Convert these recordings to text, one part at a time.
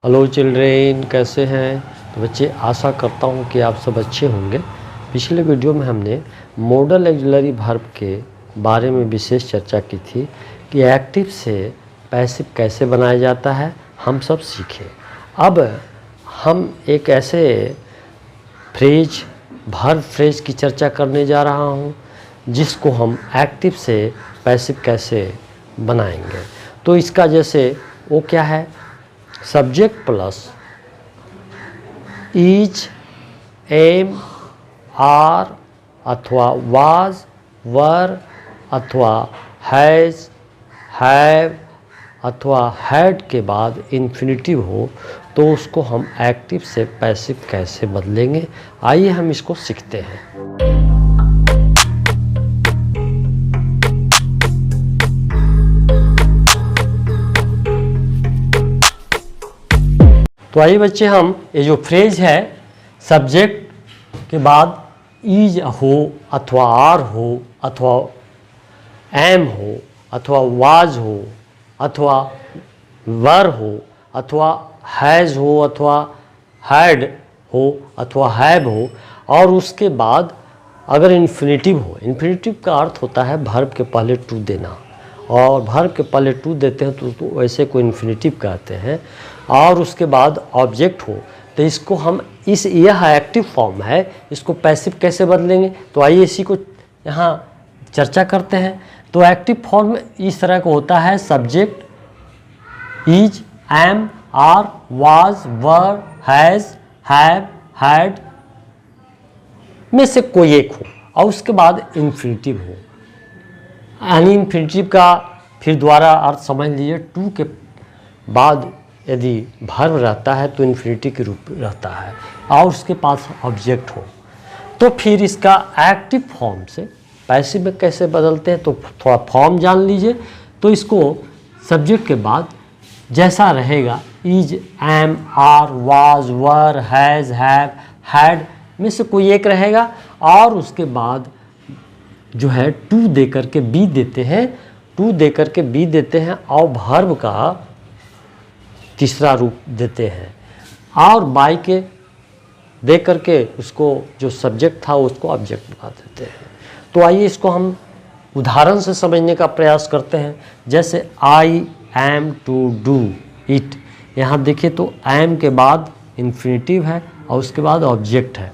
Hello children, कैसे हैं? तो बच्चे, आशा करता हूँ कि आप सब अच्छे होंगे। पिछले वीडियो में हमने मॉडल ऑक्सिलरी वर्ब के बारे में विशेष चर्चा की थी कि एक्टिव से पैसिव कैसे बनाया जाता है, हम सब सीखे। अब हम एक ऐसे वर्ब फ्रेज की चर्चा करने जा रहा हूँ जिसको हम एक्टिव से पैसिव कैसे बनाएंगे। तो इसका जैसे वो क्या है, subject plus is, am, are अथवा वाज, वर अथवा हैज़, हैव अथवा हैड के बाद इन्फिनिटिव हो तो उसको हम एक्टिव से पैसिव कैसे बदलेंगे। आइए हम इसको सीखते हैं। तो आइए बच्चे, हम ये जो फ्रेज है सब्जेक्ट के बाद इज हो अथवा आर हो अथवा एम हो अथवा वाज हो अथवा वर हो अथवा हैज़ हो अथवा हैड हो अथवा हैव हो, और उसके बाद अगर इन्फिनिटिव हो। इन्फिनिटिव का अर्थ होता है वर्ब के पहले टू देना, और वर्ब के पहले टू देते हैं तो वैसे को इन्फिनिटिव कहते हैं। और उसके बाद ऑब्जेक्ट हो तो इसको हम यह एक्टिव फॉर्म है, इसको पैसिव कैसे बदलेंगे। तो आइए इसी को यहाँ चर्चा करते हैं। तो एक्टिव फॉर्म इस तरह का होता है, subject is, am, are, was, were, has, have, had में से कोई एक हो और उसके बाद इन्फिनिटिव हो। यानी इन्फिनिटिव का फिर दोबारा अर्थ समझ लीजिए, टू के बाद यदि वर्ब रहता है तो इन्फिनिटिव के रूप रहता है और उसके पास ऑब्जेक्ट हो, तो फिर इसका एक्टिव फॉर्म से पैसिव में कैसे बदलते हैं। तो थोड़ा फॉर्म जान लीजिए। तो इसको सब्जेक्ट के बाद जैसा रहेगा is, am, are, was, were, has, have, had में से कोई एक रहेगा, और उसके बाद जो है टू दे करके बी देते हैं, टू दे करके बी देते हैं और वर्ब का तीसरा रूप देते हैं, और बाई के दे करके उसको जो सब्जेक्ट था उसको ऑब्जेक्ट बना देते हैं। तो आइए इसको हम उदाहरण से समझने का प्रयास करते हैं। जैसे I am to do it, यहाँ देखिए तो एम के बाद इन्फिनिटिव है और उसके बाद ऑब्जेक्ट है।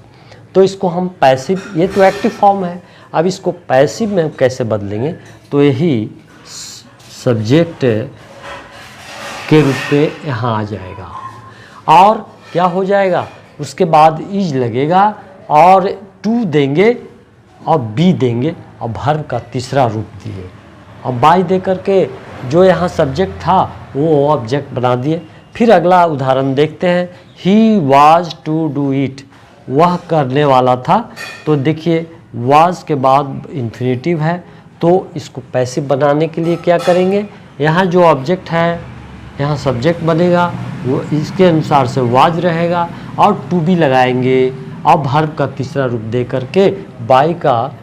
तो इसको हम पैसिव, ये तो एक्टिव फॉर्म है, अब इसको पैसिव में हम कैसे बदलेंगे। तो यही सब्जेक्ट के रूप में यहाँ आ जाएगा और क्या हो जाएगा, उसके बाद इज लगेगा और टू देंगे और बी देंगे और वर्ब का तीसरा रूप दिए और बाई दे करके जो यहाँ सब्जेक्ट था वो ऑब्जेक्ट बना दिए। फिर अगला उदाहरण देखते हैं, he was to do it, वह करने वाला था। तो देखिए वाज के बाद इन्फिनिटिव है, तो इसको पैसिव बनाने के लिए क्या करेंगे, यहाँ जो ऑब्जेक्ट है यहाँ सब्जेक्ट बनेगा, वो इसके अनुसार से वाज रहेगा और टू बी लगाएंगे और वर्ब का तीसरा रूप दे करके बाई का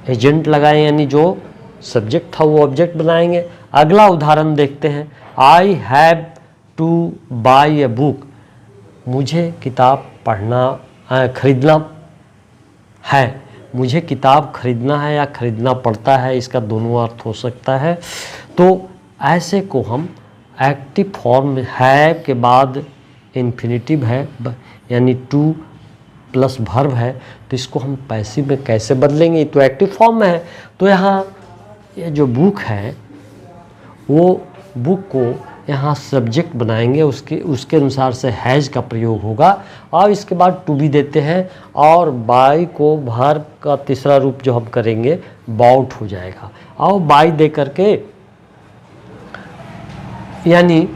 एजेंट लगाएं, यानी जो सब्जेक्ट था वो ऑब्जेक्ट बनाएंगे। अगला उदाहरण देखते हैं, I have two by a book, मुझे किताब खरीदना है, मुझे किताब खरीदना है या खरीदना पड़ता है, इसका दोनों अर्थ हो सकता है। तो ऐसे को हम एक्टिव फॉर्म में है के बाद इन्फिनिटिव है यानी टू प्लस वर्ब है, तो इसको हम पैसिव में कैसे बदलेंगे। तो एक्टिव फॉर्म में है, तो यहाँ ये जो बुक है वो बुक को यहाँ सब्जेक्ट बनाएंगे, उसके अनुसार से हैज़ का प्रयोग होगा और इसके बाद टू बी देते हैं और बाई को वर्ब का तीसरा रूप जो हम करेंगे बाउट हो जाएगा और बाई दे करके यानी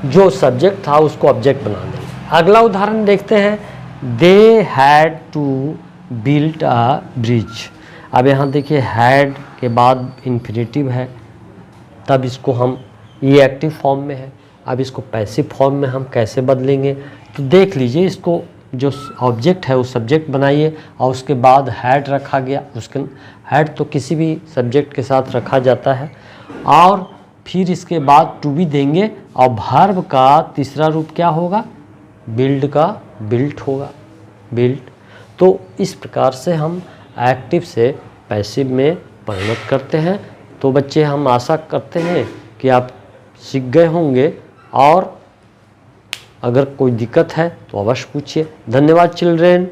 जो सब्जेक्ट था उसको ऑब्जेक्ट बना देंगे। अगला उदाहरण देखते हैं, they had to built a bridge. अब यहाँ देखिए हैड के बाद इन्फिनिटिव है, तब इसको हम, ये एक्टिव फॉर्म में है, अब इसको पैसिव फॉर्म में हम कैसे बदलेंगे। तो देख लीजिए, इसको जो ऑब्जेक्ट है वो सब्जेक्ट बनाइए और उसके बाद हैड रखा गया, उसके हैड तो किसी भी सब्जेक्ट के साथ रखा जाता है और फिर इसके बाद टू बी देंगे और वर्ब का तीसरा रूप क्या होगा, बिल्ड का बिल्ट होगा, बिल्ट। तो इस प्रकार से हम एक्टिव से पैसिव में परिणत करते हैं। तो बच्चे हम आशा करते हैं कि आप सीख गए होंगे, और अगर कोई दिक्कत है तो अवश्य पूछिए। धन्यवाद चिल्ड्रेन।